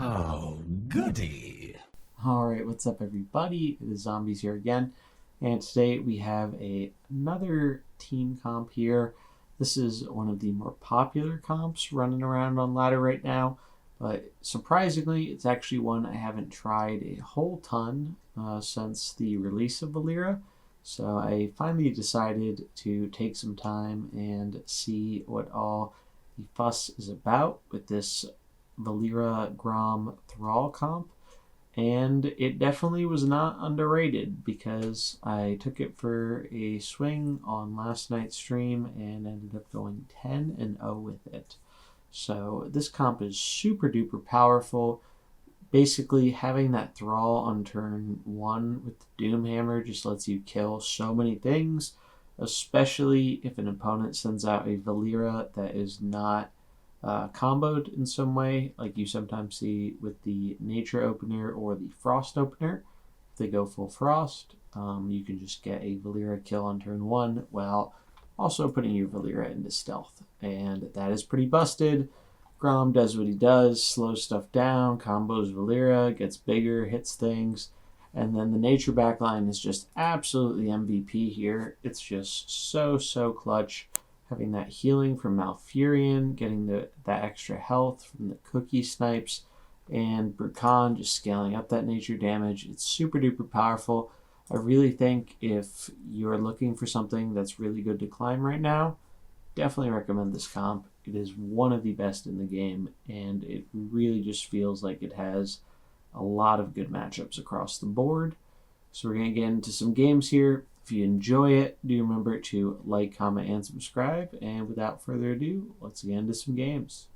Oh, goody. Alright, what's up everybody? It is Zombies here again, and today we have another team comp here. This is one of the more popular comps running around on ladder right now, but surprisingly, it's actually one I haven't tried a whole ton since the release of Valeera. So I finally decided to take some time and see what all the fuss is about with this Valeera Thrall comp, and it definitely was not underrated because I took it for a swing on last night's stream and ended up going 10 and 0 with it. So this comp is super duper powerful. Basically, having that Thrall on turn 1 with the Doomhammer just lets you kill so many things, especially if an opponent sends out a Valeera that is not comboed in some way, like you sometimes see with the Nature Opener or the Frost Opener. If they go full Frost, you can just get a Valeera kill on turn 1 while also putting your Valeera into stealth. And that is pretty busted. Grom does what he does, slows stuff down, combos Valeera, gets bigger, hits things. And then the nature backline is just absolutely MVP here. It's just so clutch. Having that healing from Malfurion, getting that extra health from the cookie snipes, and Brukan just scaling up that nature damage. It's super duper powerful. I really think if you're looking for something that's really good to climb right now, definitely recommend this comp. It is one of the best in the game, and it really just feels like it has a lot of good matchups across the board. So we're going to get into some games here. If you enjoy it, do remember to like, comment, and subscribe. And without further ado, let's get into some games.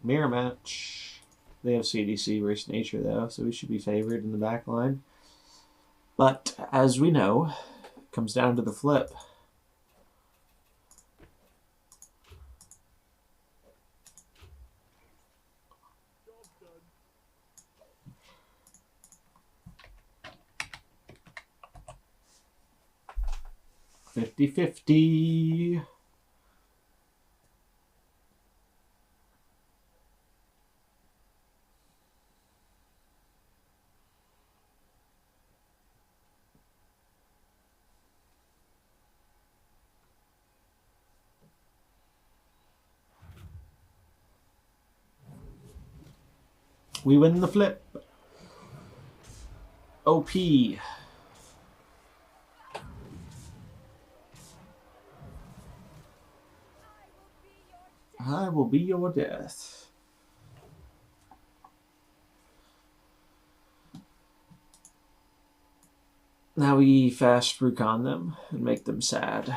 Mirror match. They have CDC versus Nature though, so we should be favored in the back line. But as we know, it comes down to the flip. "50-50. We win the flip. OP. I will be your death. Now we fast Brukan them and make them sad.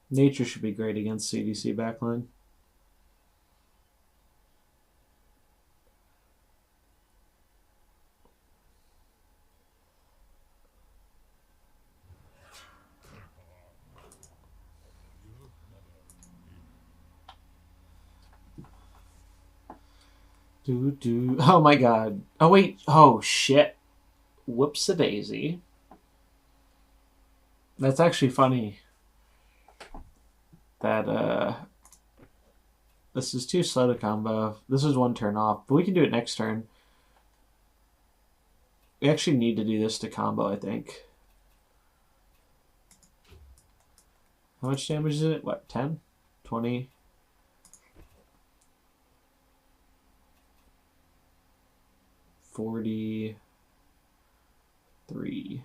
Nature should be great against CDC backline. Oh my god. Oh wait. Oh shit. Whoops-a-daisy. That's actually funny. That this is too slow to combo. This is one turn off, but we can do it next turn. We actually need to do this to combo, I think. How much damage is it? What, 10? 20? 43.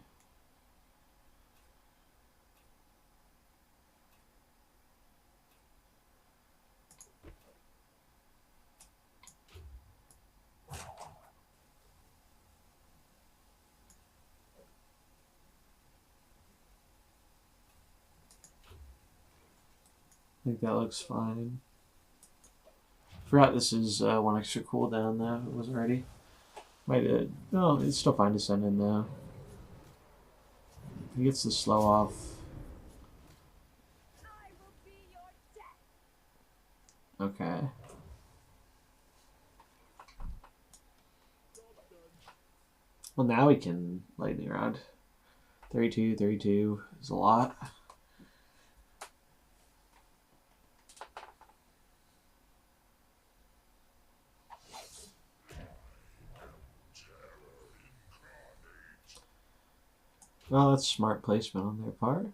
I think that looks fine. Forgot this is one extra cooldown though. It wasn't ready. Might no, it's still fine to send in though. He gets the slow off. Okay. Well, now we can lightning rod. 32, 32 is a lot. Well, that's smart placement on their part.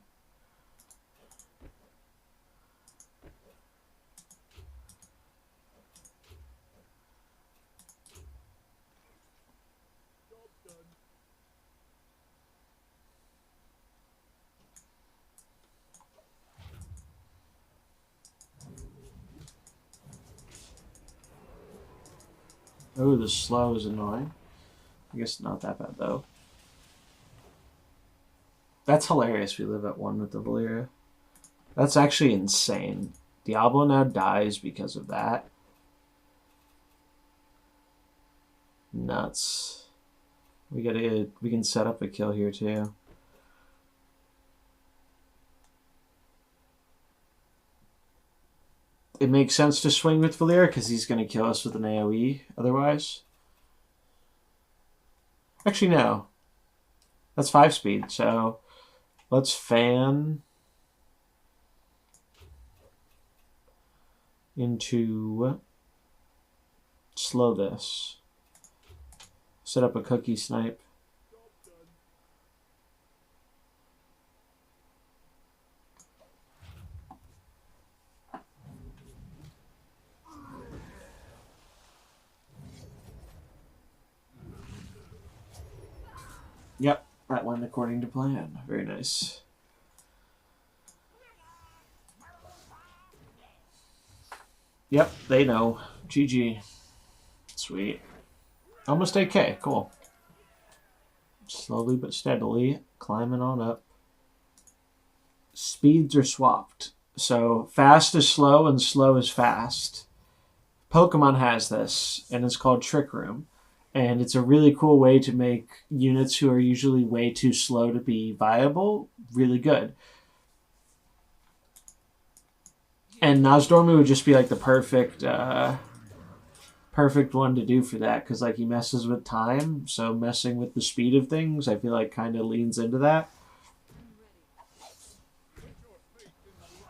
Oh, the slow is annoying. I guess not that bad though. That's hilarious. We live at 1 with the Valeera. That's actually insane. Diablo now dies because of that. Nuts. We can set up a kill here too. It makes sense to swing with Valeera because he's going to kill us with an AoE otherwise. Actually, no. That's 5 speed, so let's fan into slow this. Set up a cookie snipe. Yep, that went according to plan. Very nice. Yep, they know. GG. Sweet. Almost 8k. Cool. Slowly but steadily climbing on up. Speeds are swapped. So fast is slow and slow is fast. Pokemon has this, and it's called Trick Room. And it's a really cool way to make units who are usually way too slow to be viable really good. And Nozdormu would just be like the perfect perfect one to do for that because like he messes with time, so messing with the speed of things I feel like kind of leans into that.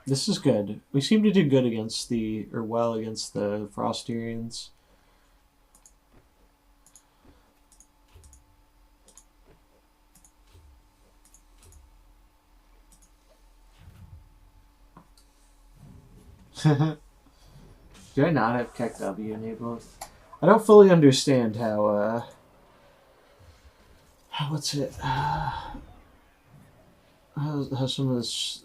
This is good. We seem to do good against well against the Frosterians. Do I not have Keck W enabled? I don't fully understand how what's it? How some of this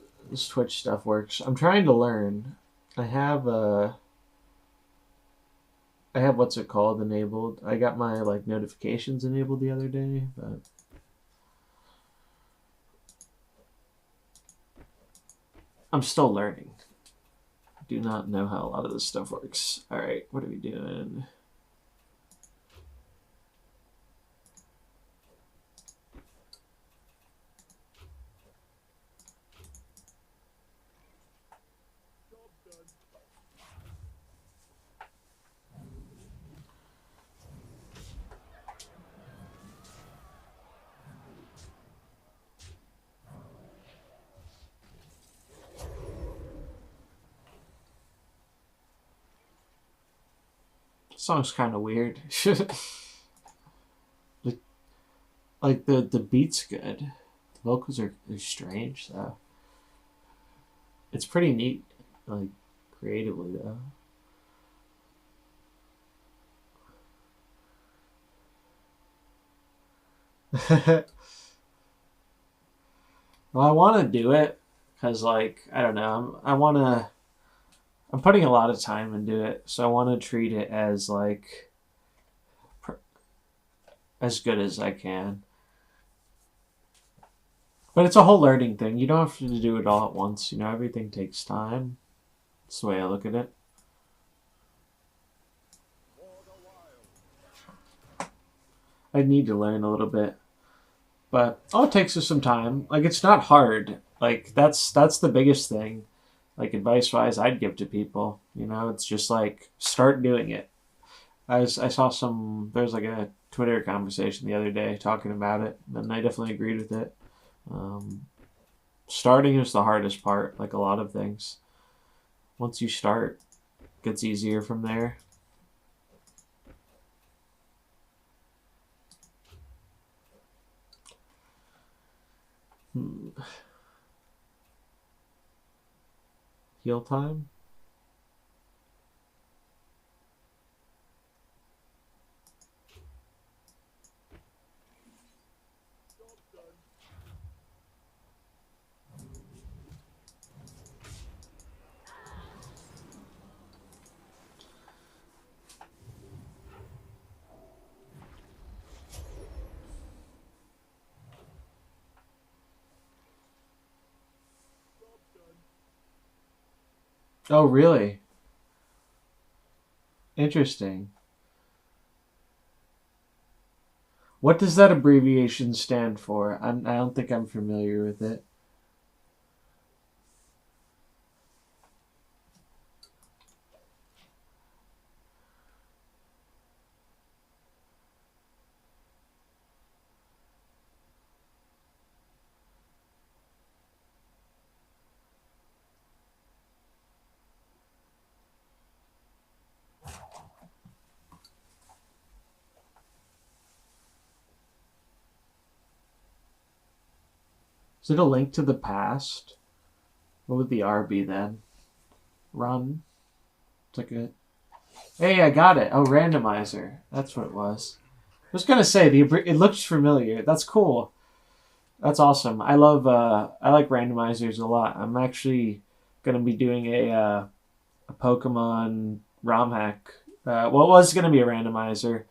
Twitch stuff works. I'm trying to learn. I have what's it called enabled. I got my like notifications enabled the other day, but I'm still learning. I do not know how a lot of this stuff works. All right, what are we doing? Song's kind of weird. like the beat's good. The vocals are strange though. It's pretty neat, like creatively though. Well, I want to do it because, like, I don't know. I'm putting a lot of time into it, so I want to treat it as like as good as I can. But it's a whole learning thing. You don't have to do it all at once. You know, everything takes time. That's the way I look at it. I need to learn a little bit. But all it takes is some time. Like, it's not hard. Like, that's the biggest thing. Like, advice wise, I'd give to people. You know, it's just like start doing it. I saw there's like a Twitter conversation the other day talking about it, and I definitely agreed with it. Um, Starting is the hardest part, like a lot of things. Once you start, it gets easier from there. Heal time? Oh, really? Interesting. What does that abbreviation stand for? I don't think I'm familiar with it. Is it a link to the past? What would the R be then? Run? It's like a. Hey, I got it. Oh, randomizer. That's what it was. I was gonna say it looks familiar. That's cool. That's awesome. I like randomizers a lot. I'm actually gonna be doing a Pokemon ROM hack. Well, it was gonna be a randomizer,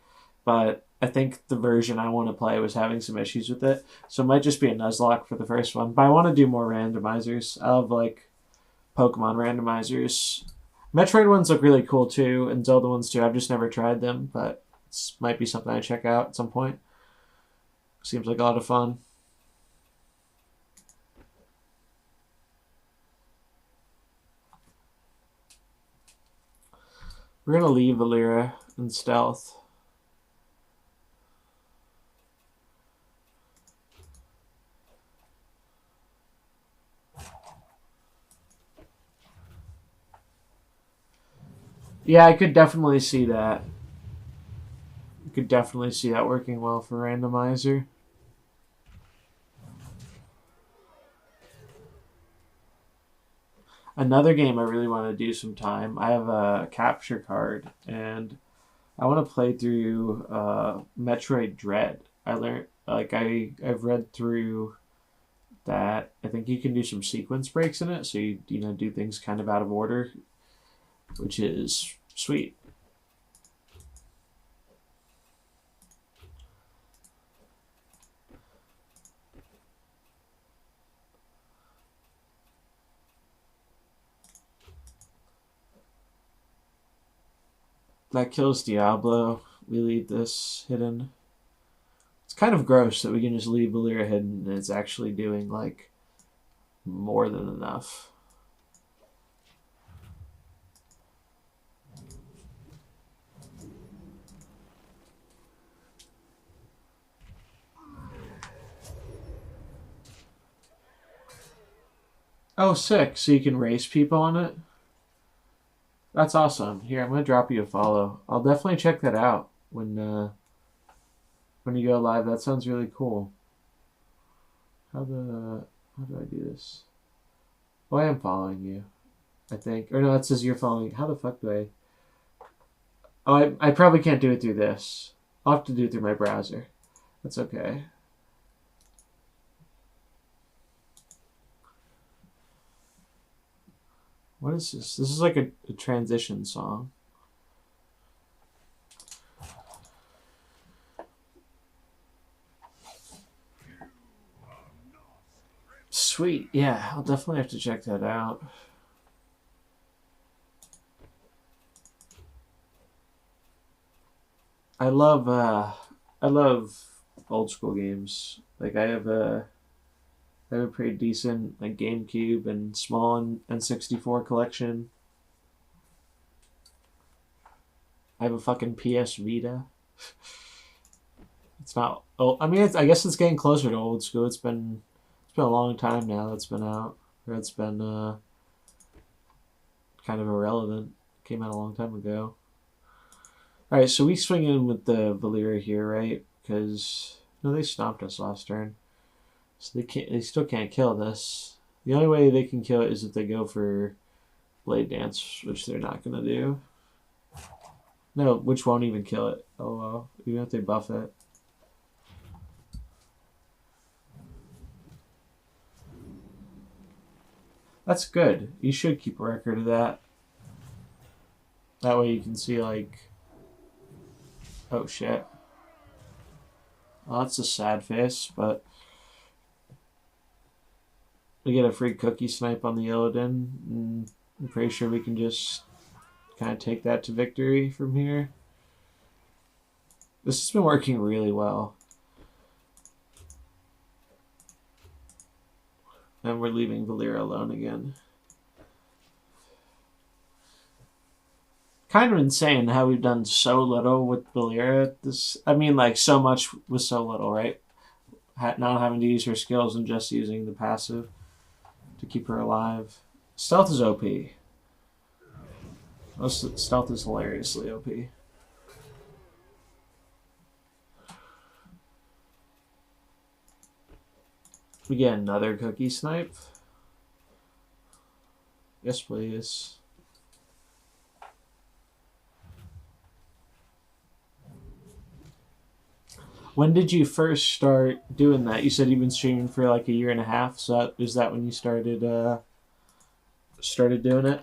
but I think the version I want to play was having some issues with it, so it might just be a Nuzlocke for the first one. But I want to do more randomizers. I love like Pokemon randomizers. Metroid ones look really cool too, and Zelda ones too. I've just never tried them, but it might be something I check out at some point. Seems like a lot of fun. We're gonna leave Valeera in stealth. Yeah, I could definitely see that. You could definitely see that working well for randomizer. Another game I really want to do sometime. I have a capture card, and I want to play through Metroid Dread. I learned I've read through that. I think you can do some sequence breaks in it, so you know do things kind of out of order, which is sweet. That kills Diablo. We leave this hidden. It's kind of gross that we can just leave Valeera hidden and it's actually doing like more than enough. Oh, sick. So you can race people on it? That's awesome. Here, I'm going to drop you a follow. I'll definitely check that out when you go live. That sounds really cool. How do I do this? Oh, I am following you, I think. Or no, it says you're following. How the fuck do I? Oh, I probably can't do it through this. I'll have to do it through my browser. That's okay. What is this? This is like a transition song. Sweet. Yeah, I'll definitely have to check that out. I love I love old school games. Like I have a pretty decent like GameCube and small N64 collection. I have a fucking PS Vita. It's not. Oh, I mean, I guess it's getting closer to old school. It's been a long time now. It's been out. Or it's been kind of irrelevant. Came out a long time ago. All right, so we swing in with the Valeera here, right? Because no, they stomped us last turn, so they can't. They still can't kill this. The only way they can kill it is if they go for Blade Dance, which they're not gonna do. No, which won't even kill it. Oh well, even if they buff it. That's good. You should keep a record of that. That way you can see like, oh shit. Well, that's a sad face, but we get a free cookie snipe on the Illidan, and I'm pretty sure we can just kind of take that to victory from here. This has been working really well. And we're leaving Valeera alone again. Kind of insane how we've done so little with Valeera. I mean, like, so much with so little, right? Not having to use her skills and just using the passive to keep her alive. Stealth is OP. Stealth is hilariously OP. We get another cookie snipe. Yes, please. When did you first start doing that? You said you've been streaming for like a year and a half. So is that when you started doing it?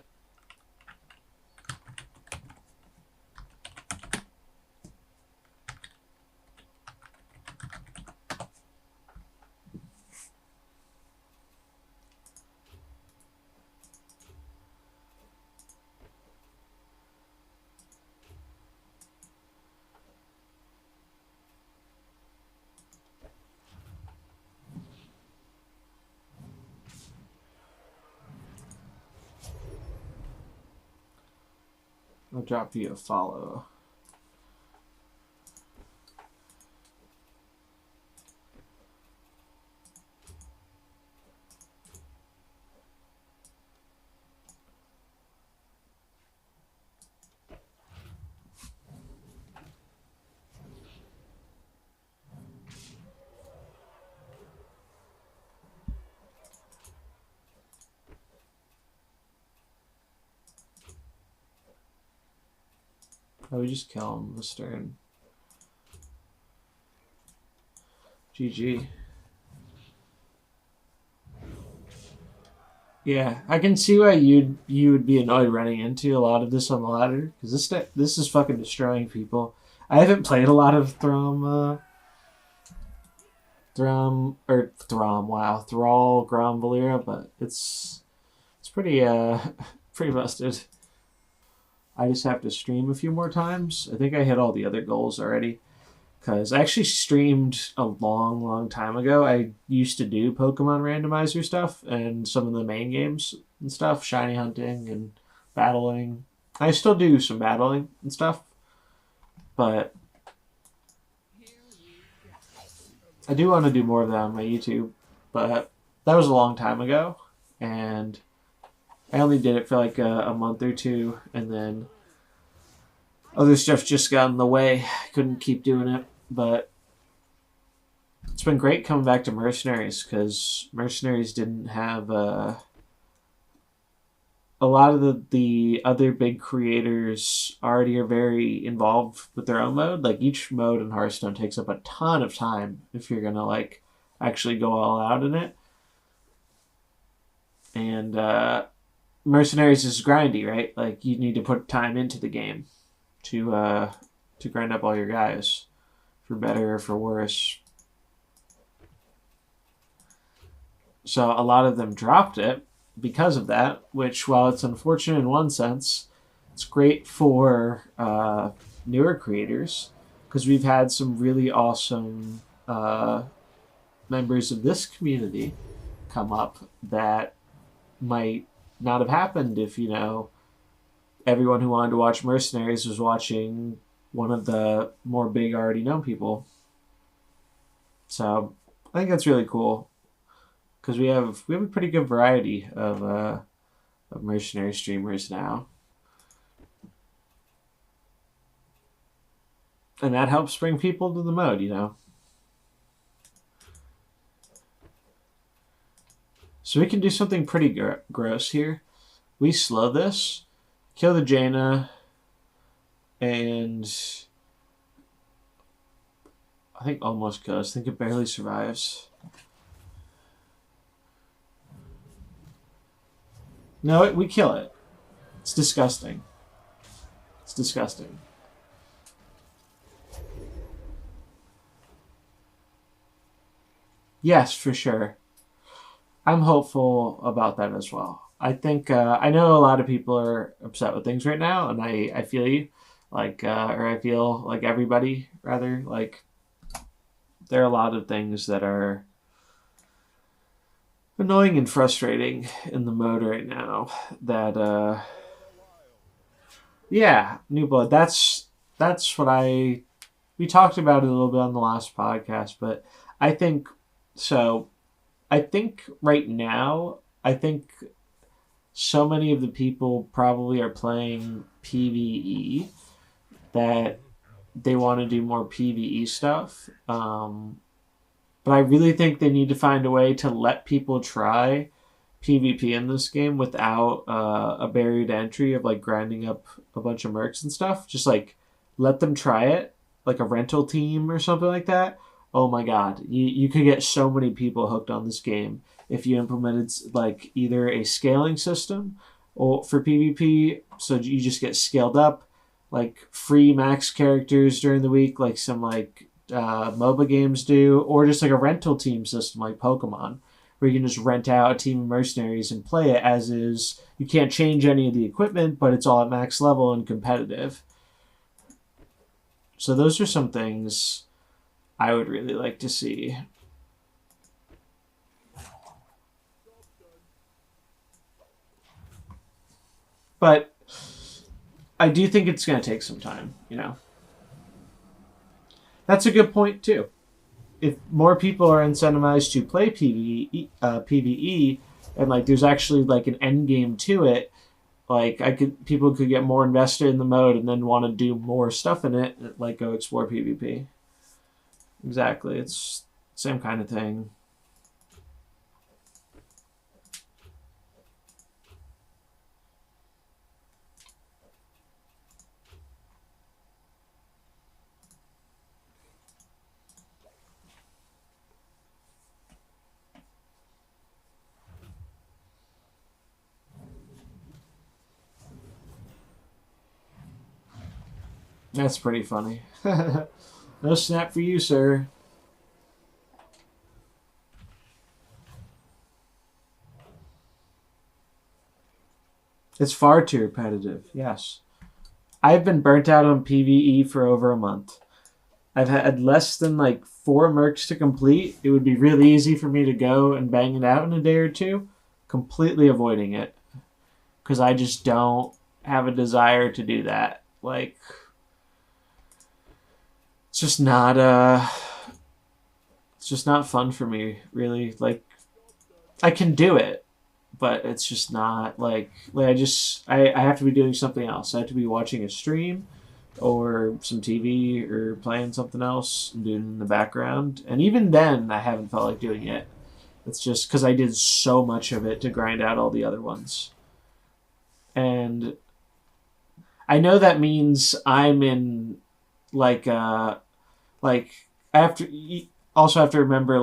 I'll drop you a follow. Oh, we just kill him this turn. GG. Yeah, I can see why you would be annoyed running into a lot of this on the ladder, because this is fucking destroying people. I haven't played a lot of Thrall, Grom, Valeera, but it's pretty pretty busted. I just have to stream a few more times. I think I hit all the other goals already. Because I actually streamed a long, long time ago. I used to do Pokemon randomizer stuff and some of the main games and stuff. Shiny hunting and battling. I still do some battling and stuff. But I do want to do more of that on my YouTube. But that was a long time ago. And I only did it for like a month or two, and then other stuff just got in the way. Couldn't keep doing it, but it's been great coming back to Mercenaries, because Mercenaries didn't have a lot of the other big creators already are very involved with their own mode. Like, each mode in Hearthstone takes up a ton of time if you're gonna like actually go all out in it. And Mercenaries is grindy, right? Like, you need to put time into the game to grind up all your guys, for better or for worse. So a lot of them dropped it because of that, which, while it's unfortunate in one sense, it's great for newer creators, because we've had some really awesome members of this community come up that might not have happened if, everyone who wanted to watch Mercenaries was watching one of the more big already known people. So I think that's really cool because we have a pretty good variety of mercenary streamers now, and that helps bring people to the mode. So we can do something pretty gross here. We slow this, kill the Jaina, and I think almost goes. I think it barely survives. No, we kill it. It's disgusting. It's disgusting. Yes, for sure. I'm hopeful about that as well. I think I know a lot of people are upset with things right now, and I feel you, or I feel like everybody rather like there are a lot of things that are annoying and frustrating in the mode right now. That yeah, New Blood. That's what we talked about it a little bit on the last podcast, but I think so. I think right now, I think so many of the people probably are playing PvE that they want to do more PvE stuff. But I really think they need to find a way to let people try PvP in this game without a barrier to entry of like grinding up a bunch of mercs and stuff. Just like let them try it, like a rental team or something like that. Oh my god, you could get so many people hooked on this game if you implemented like either a scaling system or for PvP, so you just get scaled up, like free max characters during the week, like some MOBA games do, or just like a rental team system like Pokemon, where you can just rent out a team of mercenaries and play it as is. You can't change any of the equipment, but it's all at max level and competitive. So those are some things I would really like to see. But I do think it's going to take some time, That's a good point, too. If more people are incentivized to play PvE, and there's actually an end game to it, people could get more invested in the mode and then want to do more stuff in it, like go explore PvP. Exactly, it's the same kind of thing. That's pretty funny. No snap for you, sir. It's far too repetitive, yes. I've been burnt out on PvE for over a month. I've had less than 4 mercs to complete. It would be really easy for me to go and bang it out in a day or two, completely avoiding it. Because I just don't have a desire to do that. It's just not fun for me, really. I can do it, but it's just not I have to be doing something else. I have to be watching a stream or some TV or playing something else and doing it in the background. And even then, I haven't felt like doing it. It's just because I did so much of it to grind out all the other ones. And I know that means I'm in I also have to remember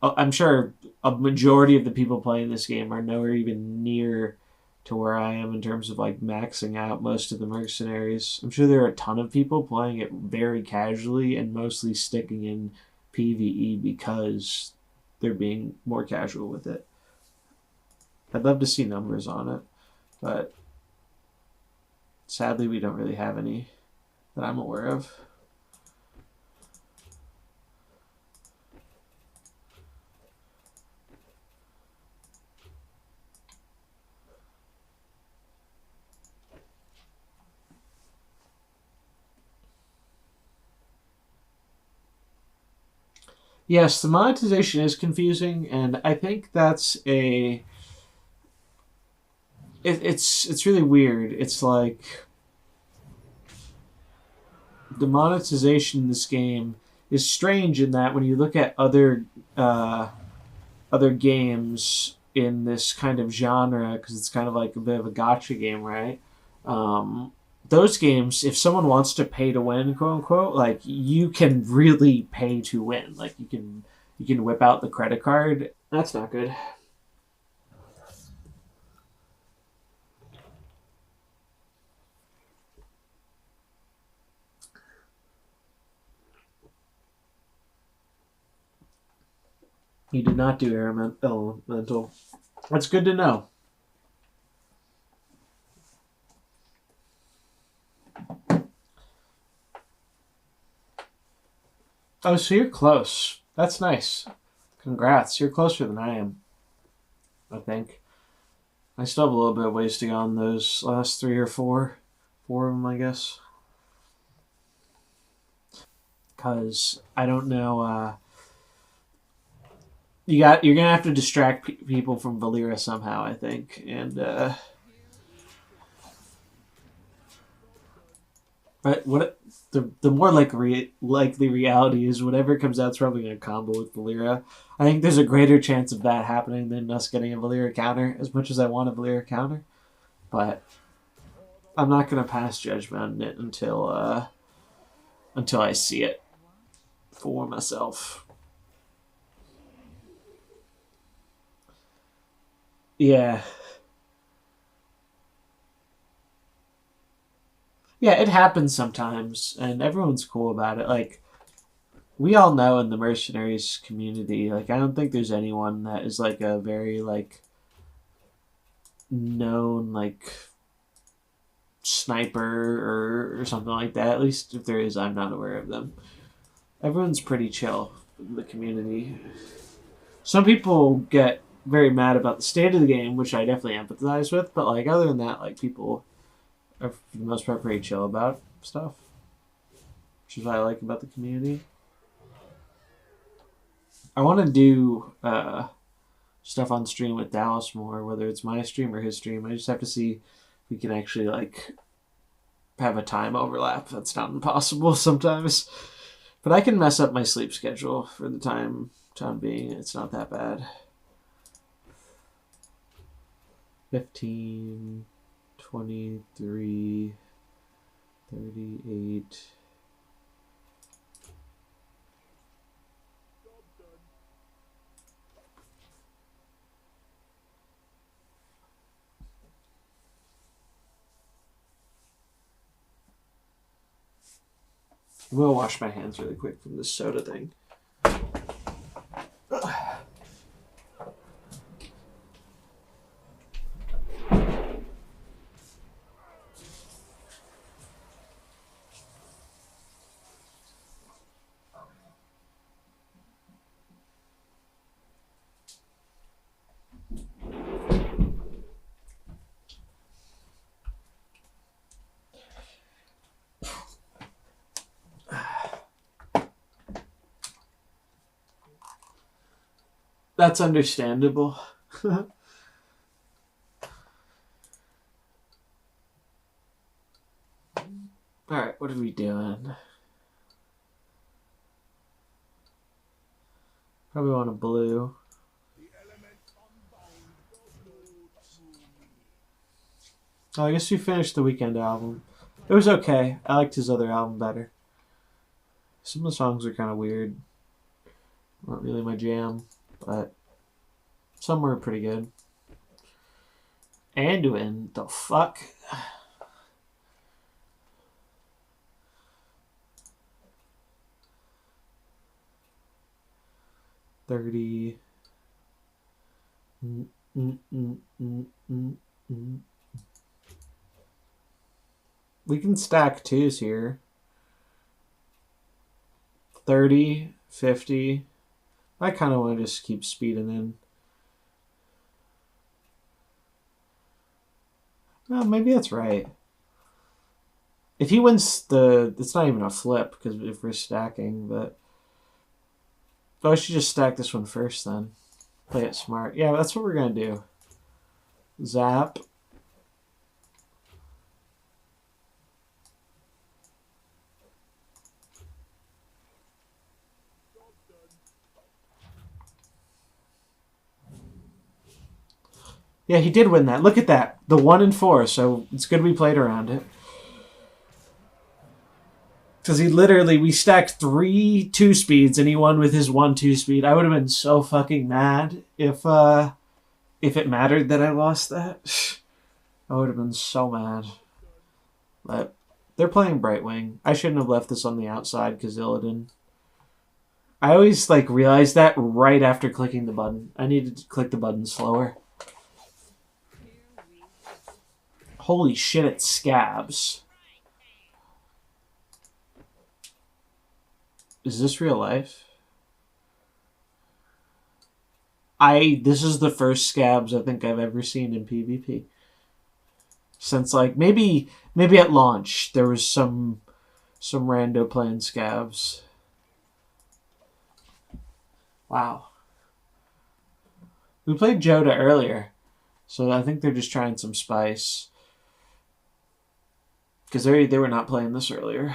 I'm sure a majority of the people playing this game are nowhere even near to where I am in terms of maxing out most of the mercenaries. I'm sure there are a ton of people playing it very casually and mostly sticking in PvE because they're being more casual with it. I'd love to see numbers on it, but sadly we don't really have any that I'm aware of. Yes, the monetization is confusing, and I think that's it's really weird. It's like the monetization in this game is strange in that when you look at uh, other games in this kind of genre, because it's kind of like a bit of a gotcha game, right? Um, those games, if someone wants to pay to win, quote unquote, like you can really pay to win. Like you can whip out the credit card. That's not good. You did not do elemental. That's good to know. Oh, so you're close. That's nice. Congrats. You're closer than I am, I think. I still have a little bit of ways to go on those last three or four. Four of them, I guess. Because I don't know. You're gonna have to distract people from Valeera somehow, I think. And but what the more likely reality is whatever comes out is probably gonna combo with Valeera. I think there's a greater chance of that happening than us getting a Valeera counter. As much as I want a Valeera counter, but I'm not gonna pass judgment on it until I see it for myself. Yeah, yeah, it happens sometimes, and everyone's cool about it. Like we all know in the mercenaries community, like I don't think there's anyone that is like a very like known like sniper or something like that. At least if there is, I'm not aware of them. Everyone's pretty chill in the community. Some people get very mad about the state of the game, which I definitely empathize with. But like other than that, like people are for the most part pretty chill about stuff, which is what I like about the community. I want to do stuff on stream with Dallas more, whether it's my stream or his stream. I just have to see if we can actually like have a time overlap. That's not impossible sometimes, but I can mess up my sleep schedule for the time being. It's not that bad. 15, 23, 38. I'm gonna wash my hands really quick from this soda thing. That's understandable. All right, what are we doing? Probably want a blue. Oh, I guess we finished the Weekend album. It was okay. I liked his other album better. Some of the songs are kind of weird. Not really my jam, but some were pretty good. Anduin, the fuck? $30. Mm, mm, mm, mm, mm, mm. We can stack twos here. 30, 50. I kind of want to just keep speeding in. Well, maybe that's right. If he wins it's not even a flip because if we're stacking, but Oh, I should just stack this one first then. Play it smart. Yeah, that's what we're going to do. Zap. Yeah, he did win that. Look at that. The 1 and 4, so it's good we played around it. Because we stacked 3 2-speeds and he won with his 1 2-speed. I would have been so fucking mad if it mattered that I lost that. I would have been so mad. But they're playing Brightwing. I shouldn't have left this on the outside because Illidan. I always realize that right after clicking the button. I needed to click the button slower. Holy shit, it's Scabs. Is this real life? This is the first Scabs I think I've ever seen in PvP. Since maybe at launch there was some rando playing Scabs. Wow. We played Joda earlier, so I think they're just trying some spice. Because they were not playing this earlier.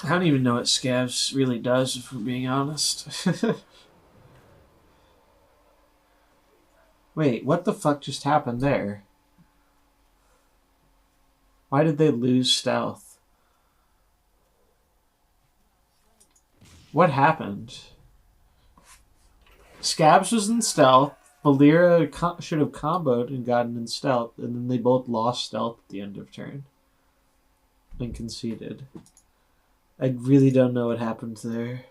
I don't even know what Scabs really does, if we're being honest. Wait, what the fuck just happened there? Why did they lose stealth? What happened? Scabs was in stealth. Valeera should have comboed and gotten in stealth, and then they both lost stealth at the end of turn. And conceded. I really don't know what happened there.